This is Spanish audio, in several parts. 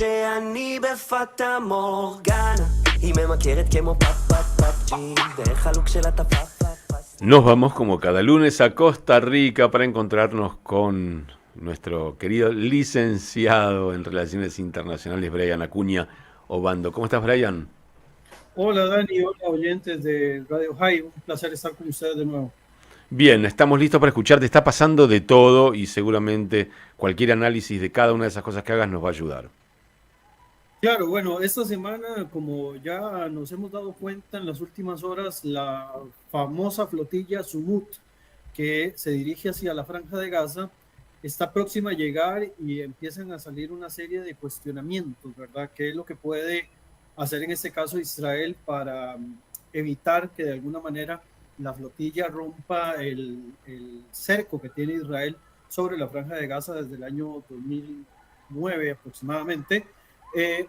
שאני בפתה מורגנה היא ממכרת כמו פאפאפאפצ'י וחלוק של הטפה. Nos vamos como cada lunes a Costa Rica para encontrarnos con nuestro querido licenciado en Relaciones Internacionales, Brian Acuña Obando. ¿Cómo estás, Brian? Hola, Dani. Hola, oyentes de Radio High. Un placer estar con ustedes de nuevo. Bien, estamos listos para escucharte. Está pasando de todo y seguramente cualquier análisis de cada una de esas cosas que hagas nos va a ayudar. Claro, bueno, esta semana, como ya nos hemos dado cuenta en las últimas horas, la famosa flotilla Sumut, que se dirige hacia la Franja de Gaza, está próxima a llegar y empiezan a salir una serie de cuestionamientos, ¿verdad? ¿Qué es lo que puede hacer en este caso Israel para evitar que de alguna manera la flotilla rompa el cerco que tiene Israel sobre la Franja de Gaza desde el año 2009 aproximadamente?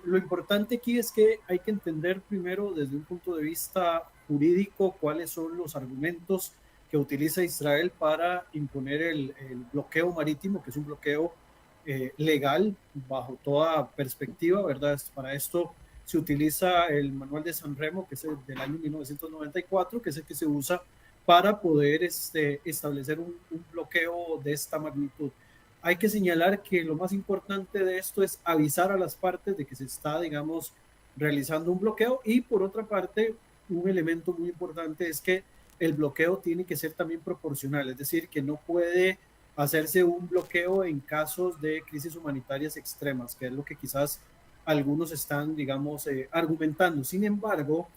Lo importante aquí es que hay que entender primero desde un punto de vista jurídico cuáles son los argumentos que utiliza Israel para imponer el bloqueo marítimo, que es un bloqueo legal bajo toda perspectiva, ¿verdad? Para esto se utiliza el manual de San Remo, que es del año 1994, que es el que se usa para poder establecer un bloqueo de esta magnitud. Hay que señalar que lo más importante de esto es avisar a las partes de que se está, digamos, realizando un bloqueo, y por otra parte, un elemento muy importante es que el bloqueo tiene que ser también proporcional, es decir, que no puede hacerse un bloqueo en casos de crisis humanitarias extremas, que es lo que quizás algunos están, digamos, argumentando. Sin embargo,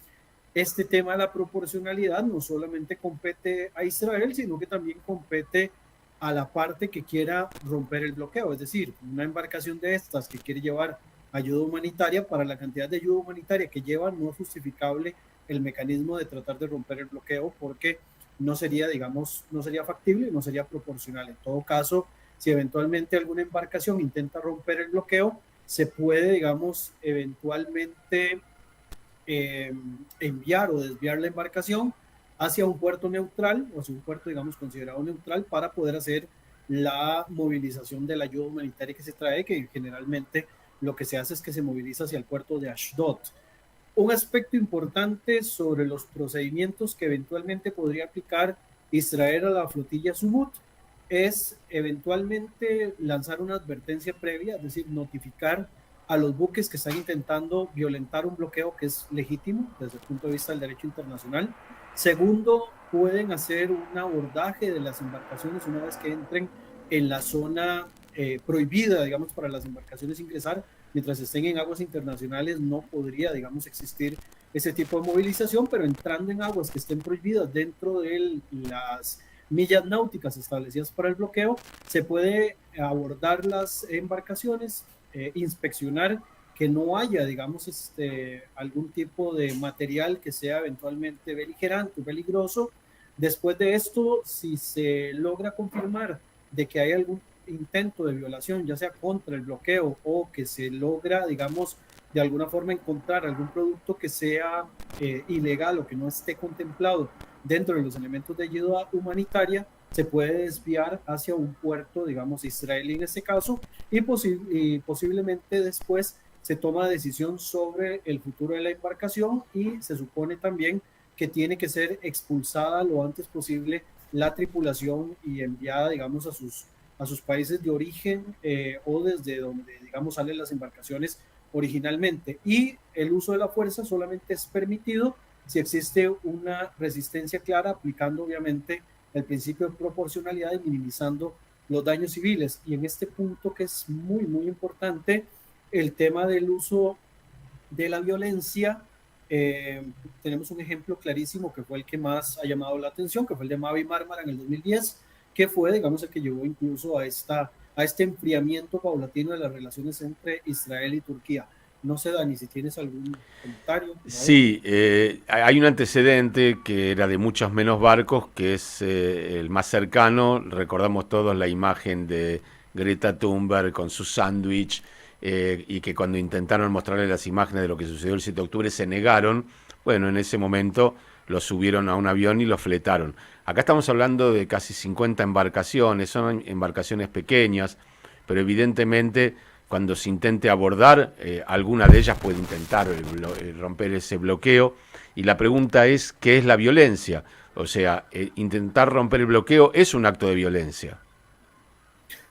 este tema de la proporcionalidad no solamente compete a Israel, sino que también compete a la parte que quiera romper el bloqueo, es decir, una embarcación de estas que quiere llevar ayuda humanitaria, para la cantidad de ayuda humanitaria que lleva no es justificable el mecanismo de tratar de romper el bloqueo, porque no sería, digamos, no sería factible, no sería proporcional. En todo caso, si eventualmente alguna embarcación intenta romper el bloqueo, se puede, digamos, eventualmente enviar o desviar la embarcación hacia un puerto neutral, o hacia un puerto, digamos, considerado neutral, para poder hacer la movilización de la ayuda humanitaria que se trae, que generalmente lo que se hace es que se moviliza hacia el puerto de Ashdod. Un aspecto importante sobre los procedimientos que eventualmente podría aplicar Israel a la flotilla Sumut es eventualmente lanzar una advertencia previa, es decir, notificar a los buques que están intentando violentar un bloqueo que es legítimo desde el punto de vista del derecho internacional. Segundo, pueden hacer un abordaje de las embarcaciones una vez que entren en la zona prohibida, digamos, para las embarcaciones ingresar. Mientras estén en aguas internacionales no podría, digamos, existir ese tipo de movilización, pero entrando en aguas que estén prohibidas dentro de las millas náuticas establecidas para el bloqueo, se puede abordar las embarcaciones, inspeccionar que no haya, digamos, algún tipo de material que sea eventualmente beligerante o peligroso. Después de esto, si se logra confirmar de que hay algún intento de violación, ya sea contra el bloqueo, o que se logra, digamos, de alguna forma encontrar algún producto que sea ilegal o que no esté contemplado dentro de los elementos de ayuda humanitaria, se puede desviar hacia un puerto, digamos, israelí en este caso, y posiblemente después se toma decisión sobre el futuro de la embarcación, y se supone también que tiene que ser expulsada lo antes posible la tripulación y enviada, digamos, a sus países de origen, o desde donde, digamos, salen las embarcaciones originalmente. Y el uso de la fuerza solamente es permitido si existe una resistencia clara, aplicando obviamente el principio de proporcionalidad y minimizando los daños civiles. Y en este punto, que es muy, muy importante, el tema del uso de la violencia, tenemos un ejemplo clarísimo que fue el que más ha llamado la atención, que fue el de Mavi Marmara en el 2010, que fue, digamos, el que llevó incluso a este enfriamiento paulatino de las relaciones entre Israel y Turquía. No sé, Dani, si tienes algún comentario. Sí, hay un antecedente que era de muchos menos barcos, que es el más cercano. Recordamos todos la imagen de Greta Thunberg con su sándwich, y que cuando intentaron mostrarle las imágenes de lo que sucedió el 7 de octubre se negaron. Bueno, en ese momento lo subieron a un avión y lo fletaron. Acá estamos hablando de casi 50 embarcaciones, son embarcaciones pequeñas, pero evidentemente cuando se intente abordar, alguna de ellas puede intentar romper ese bloqueo. Y la pregunta es, ¿qué es la violencia? O sea, intentar romper el bloqueo es un acto de violencia.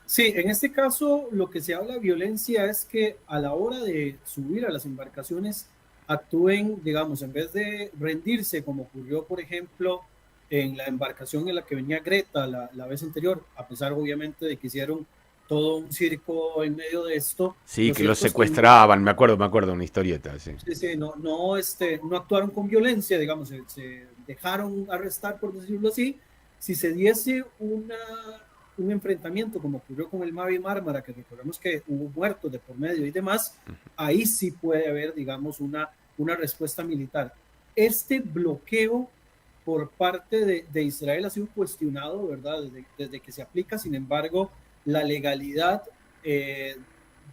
Sí, en este caso lo que se habla de violencia es que a la hora de subir a las embarcaciones actúen, digamos, en vez de rendirse, como ocurrió, por ejemplo, en la embarcación en la que venía Greta la vez anterior, a pesar obviamente de que hicieron todo un circo en medio de esto. Sí, Lo que los cierto es que secuestraban, me acuerdo una historieta, sí. sí, sí, no actuaron con violencia, digamos, se dejaron arrestar, por decirlo así. Si se diese un enfrentamiento, como ocurrió con el Mavi Mármara, que recordemos que hubo muertos de por medio y demás, ahí sí puede haber, digamos, una respuesta militar. Este bloqueo por parte de Israel ha sido cuestionado, ¿verdad? Desde que se aplica, sin embargo, la legalidad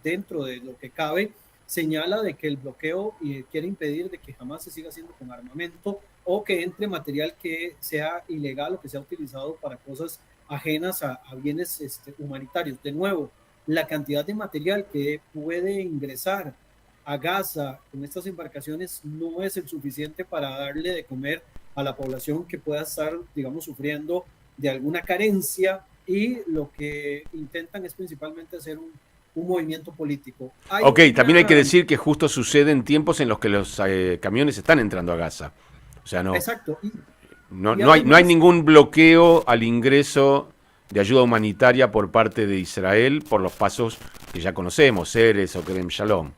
dentro de lo que cabe señala de que el bloqueo quiere impedir de que jamás se siga haciendo con armamento o que entre material que sea ilegal o que sea utilizado para cosas ajenas a bienes humanitarios. De nuevo, la cantidad de material que puede ingresar a Gaza con estas embarcaciones no es el suficiente para darle de comer a la población que pueda estar, digamos, sufriendo de alguna carencia, y lo que intentan es principalmente hacer un movimiento político. Ok, también hay que decir que justo sucede en tiempos en los que los camiones están entrando a Gaza. O sea, Exacto. No hay ningún bloqueo al ingreso de ayuda humanitaria por parte de Israel por los pasos que ya conocemos, Erez o Kerem Shalom.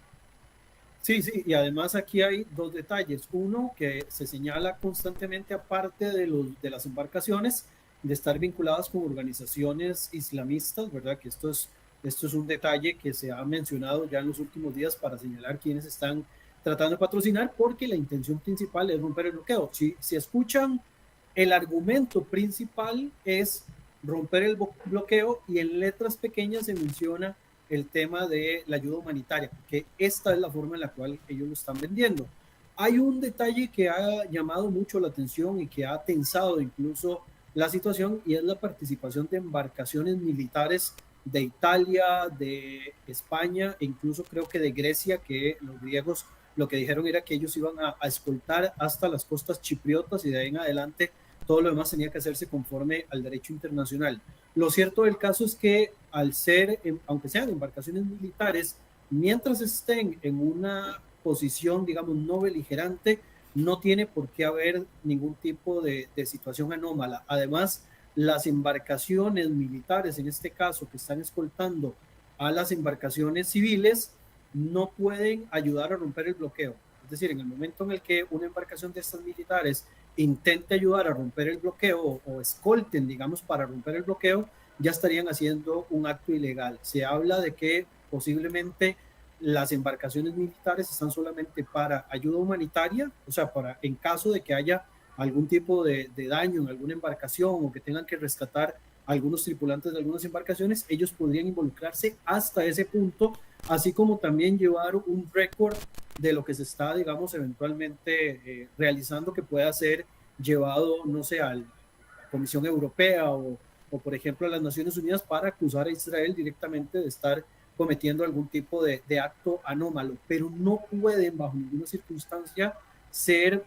Sí, sí, y además aquí hay dos detalles. Uno, que se señala constantemente, aparte de las embarcaciones, de estar vinculadas con organizaciones islamistas, ¿verdad? Que esto es un detalle que se ha mencionado ya en los últimos días para señalar quiénes están tratando de patrocinar, porque la intención principal es romper el bloqueo. Si escuchan, el argumento principal es romper el bloqueo, y en letras pequeñas se menciona el tema de la ayuda humanitaria, que esta es la forma en la cual ellos lo están vendiendo. Hay un detalle que ha llamado mucho la atención y que ha tensado incluso la situación, y es la participación de embarcaciones militares de Italia, de España e incluso creo que de Grecia, que los griegos lo que dijeron era que ellos iban a escoltar hasta las costas chipriotas, y de ahí en adelante todo lo demás tenía que hacerse conforme al derecho internacional. Lo cierto del caso es que al ser, aunque sean embarcaciones militares, mientras estén en una posición, digamos, no beligerante, no tiene por qué haber ningún tipo de situación anómala. Además, las embarcaciones militares, en este caso, que están escoltando a las embarcaciones civiles, no pueden ayudar a romper el bloqueo. Es decir, en el momento en el que una embarcación de estas militares intente ayudar a romper el bloqueo o escolten, digamos, para romper el bloqueo, ya estarían haciendo un acto ilegal. Se habla de que posiblemente las embarcaciones militares están solamente para ayuda humanitaria, o sea, para en caso de que haya algún tipo de daño en alguna embarcación o que tengan que rescatar a algunos tripulantes de algunas embarcaciones, ellos podrían involucrarse hasta ese punto, así como también llevar un récord de lo que se está, digamos, eventualmente realizando, que pueda ser llevado, no sé, a la Comisión Europea o, por ejemplo, a las Naciones Unidas, para acusar a Israel directamente de estar cometiendo algún tipo de acto anómalo, pero no pueden bajo ninguna circunstancia ser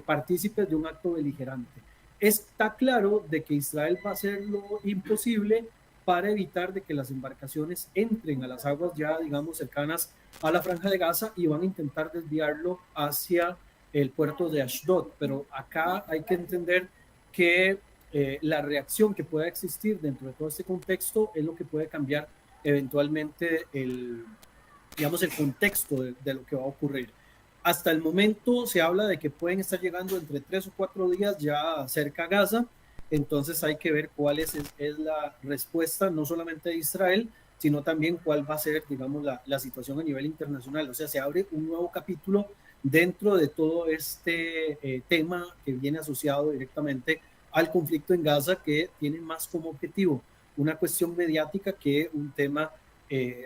partícipes de un acto beligerante. Está claro de que Israel va a hacer lo imposible para evitar de que las embarcaciones entren a las aguas ya, digamos, cercanas a la Franja de Gaza, y van a intentar desviarlo hacia el puerto de Ashdod. Pero acá hay que entender que la reacción que pueda existir dentro de todo este contexto es lo que puede cambiar eventualmente digamos, el contexto de lo que va a ocurrir. Hasta el momento se habla de que pueden estar llegando entre 3 o 4 días ya cerca a Gaza. Entonces hay que ver cuál es la respuesta, no solamente de Israel, sino también cuál va a ser, digamos, la situación a nivel internacional. O sea, se abre un nuevo capítulo dentro de todo este tema que viene asociado directamente al conflicto en Gaza, que tiene más como objetivo una cuestión mediática que un tema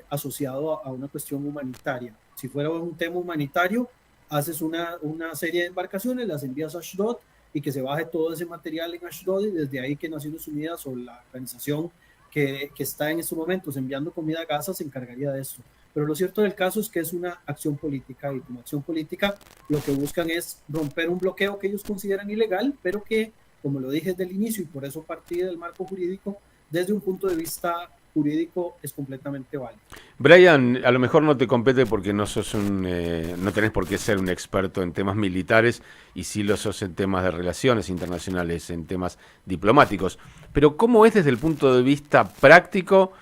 asociado a una cuestión humanitaria. Si fuera un tema humanitario, haces una serie de embarcaciones, las envías a Ashdod, y que se baje todo ese material en Ashdod, y desde ahí que Naciones Unidas o la organización que está en estos momentos enviando comida a Gaza se encargaría de esto. pero lo cierto del caso es que es una acción política, y como acción política lo que buscan es romper un bloqueo que ellos consideran ilegal, pero que, como lo dije desde el inicio, y por eso partí del marco jurídico, desde un punto de vista jurídico es completamente válido. Brian, a lo mejor no te compete porque no sos no tenés por qué ser un experto en temas militares y sí lo sos en temas de relaciones internacionales, en temas diplomáticos. Pero ¿cómo es desde el punto de vista práctico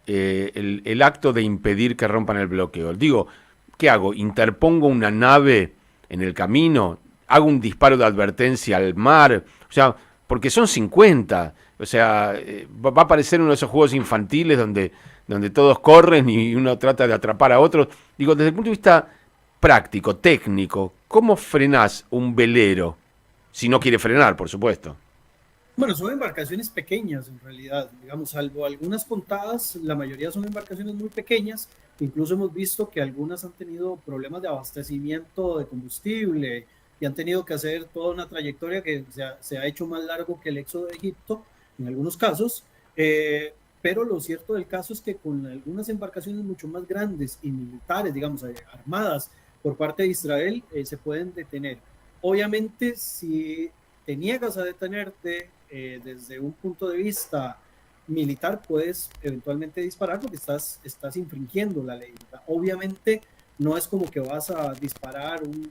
el acto de impedir que rompan el bloqueo? Digo, ¿qué hago? ¿Interpongo una nave en el camino? ¿Hago un disparo de advertencia al mar? O sea, porque son 50. O sea, va a parecer uno de esos juegos infantiles donde todos corren y uno trata de atrapar a otros. Digo, desde el punto de vista práctico, técnico, ¿cómo frenás un velero? Si no quiere frenar, por supuesto. Bueno, son embarcaciones pequeñas en realidad, digamos, salvo algunas contadas, la mayoría son embarcaciones muy pequeñas. Incluso hemos visto que algunas han tenido problemas de abastecimiento de combustible y han tenido que hacer toda una trayectoria que se ha hecho más largo que el éxodo de Egipto en algunos casos. Pero lo cierto del caso es que con algunas embarcaciones mucho más grandes y militares, digamos, armadas por parte de Israel, se pueden detener. Obviamente, si te niegas a detenerte desde un punto de vista militar, puedes eventualmente disparar porque estás infringiendo la ley, ¿verdad? Obviamente no es como que vas a disparar un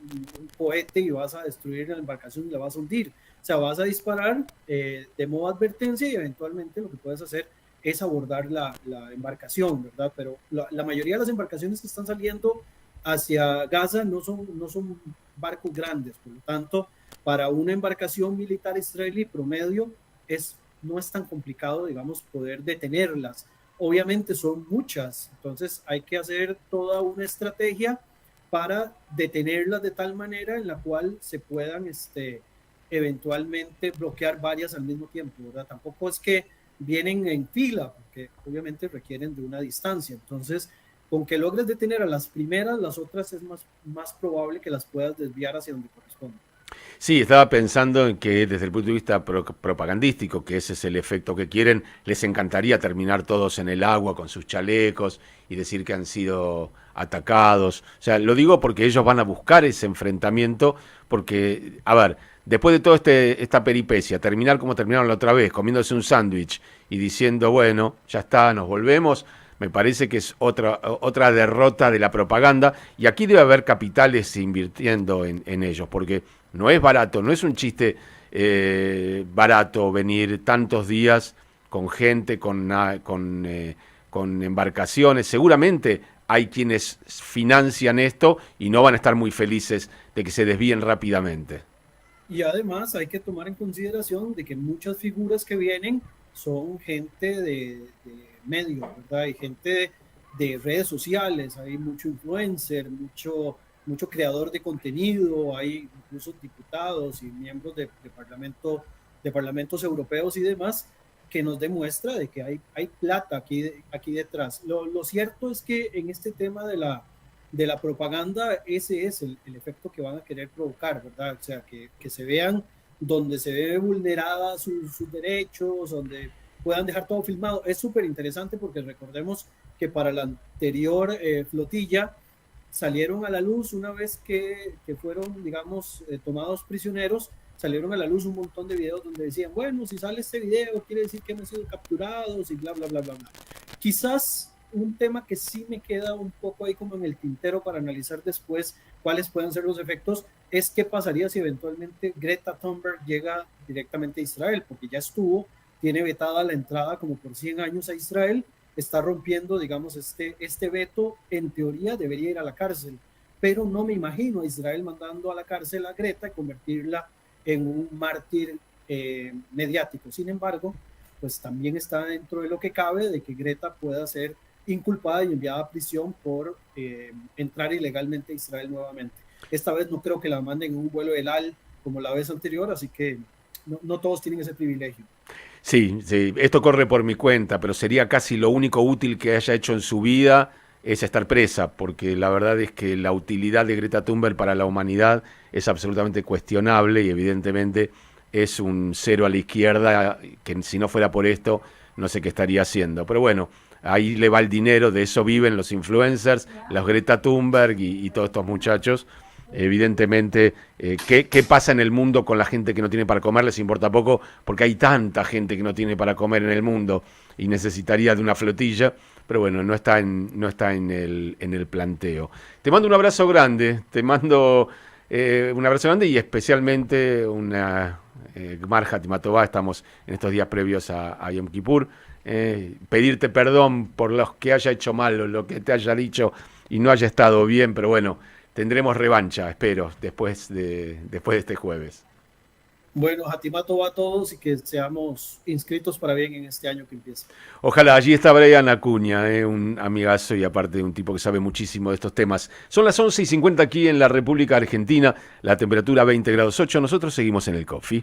cohete y vas a destruir la embarcación y la vas a hundir. O sea, vas a disparar de modo advertencia y eventualmente lo que puedes hacer es abordar la embarcación, ¿verdad? Pero la mayoría de las embarcaciones que están saliendo hacia Gaza no son barcos grandes, por lo tanto, para una embarcación militar israelí promedio no es tan complicado, digamos, poder detenerlas. Obviamente son muchas, entonces hay que hacer toda una estrategia para detenerlas de tal manera en la cual se puedan eventualmente bloquear varias al mismo tiempo, ¿verdad? Tampoco es que vienen en fila, porque obviamente requieren de una distancia. Entonces, con que logres detener a las primeras, las otras es más probable que las puedas desviar hacia donde corresponde. Sí, estaba pensando en que desde el punto de vista propagandístico, que ese es el efecto que quieren, les encantaría terminar todos en el agua con sus chalecos y decir que han sido atacados. O sea, lo digo porque ellos van a buscar ese enfrentamiento, porque, a ver, después de toda esta peripecia, terminar como terminaron la otra vez, comiéndose un sándwich y diciendo, bueno, ya está, nos volvemos, me parece que es otra derrota de la propaganda, y aquí debe haber capitales invirtiendo en ellos, porque no es barato, no es un chiste barato venir tantos días con gente, con embarcaciones. Seguramente hay quienes financian esto y no van a estar muy felices de que se desvíen rápidamente. Y además hay que tomar en consideración de que muchas figuras que vienen son gente de medios, ¿verdad? Hay gente de redes sociales, hay mucho influencer, mucho creador de contenido, hay incluso diputados y miembros de parlamentos europeos y demás, que nos demuestra de que hay plata aquí detrás. Lo cierto es que en este tema de la propaganda, ese es el efecto que van a querer provocar, ¿verdad? O sea, que se vean donde se ve vulnerada sus derechos, donde puedan dejar todo filmado. Es súper interesante porque recordemos que para la anterior flotilla salieron a la luz una vez que fueron, digamos, tomados prisioneros, salieron a la luz un montón de videos donde decían, bueno, si sale este video quiere decir que hemos sido capturados y bla, bla, bla, bla, bla. Quizás un tema que sí me queda un poco ahí como en el tintero para analizar después cuáles pueden ser los efectos es qué pasaría si eventualmente Greta Thunberg llega directamente a Israel, porque ya tiene vetada la entrada como por 100 años a Israel, está rompiendo, digamos, este veto, en teoría debería ir a la cárcel, pero no me imagino a Israel mandando a la cárcel a Greta y convertirla en un mártir mediático. Sin embargo, pues también está dentro de lo que cabe de que Greta pueda ser inculpada y enviada a prisión por entrar ilegalmente a Israel nuevamente. Esta vez no creo que la manden en un vuelo El Al como la vez anterior, así que no todos tienen ese privilegio. Sí, sí, esto corre por mi cuenta, pero sería casi lo único útil que haya hecho en su vida es estar presa, porque la verdad es que la utilidad de Greta Thunberg para la humanidad es absolutamente cuestionable y evidentemente es un cero a la izquierda que si no fuera por esto no sé qué estaría haciendo. Pero bueno, ahí le va el dinero, de eso viven los influencers, los Greta Thunberg y todos estos muchachos. Evidentemente, ¿qué pasa en el mundo con la gente que no tiene para comer? Les importa poco, porque hay tanta gente que no tiene para comer en el mundo y necesitaría de una flotilla, pero bueno, no está en el planteo. Te mando un abrazo grande, un abrazo grande y especialmente una Gmar Hatima Tová. Estamos en estos días previos a Yom Kippur. Pedirte perdón por lo que haya hecho mal o lo que te haya dicho y no haya estado bien, pero bueno, tendremos revancha, espero, después de este jueves. Bueno, Hatima Tová a todos y que seamos inscritos para bien en este año que empieza. Ojalá. Allí está Brian Acuña, un amigazo y aparte un tipo que sabe muchísimo de estos temas. Son las 11:50 aquí en la República Argentina, la temperatura 20 grados 8. Nosotros seguimos en el Coffee.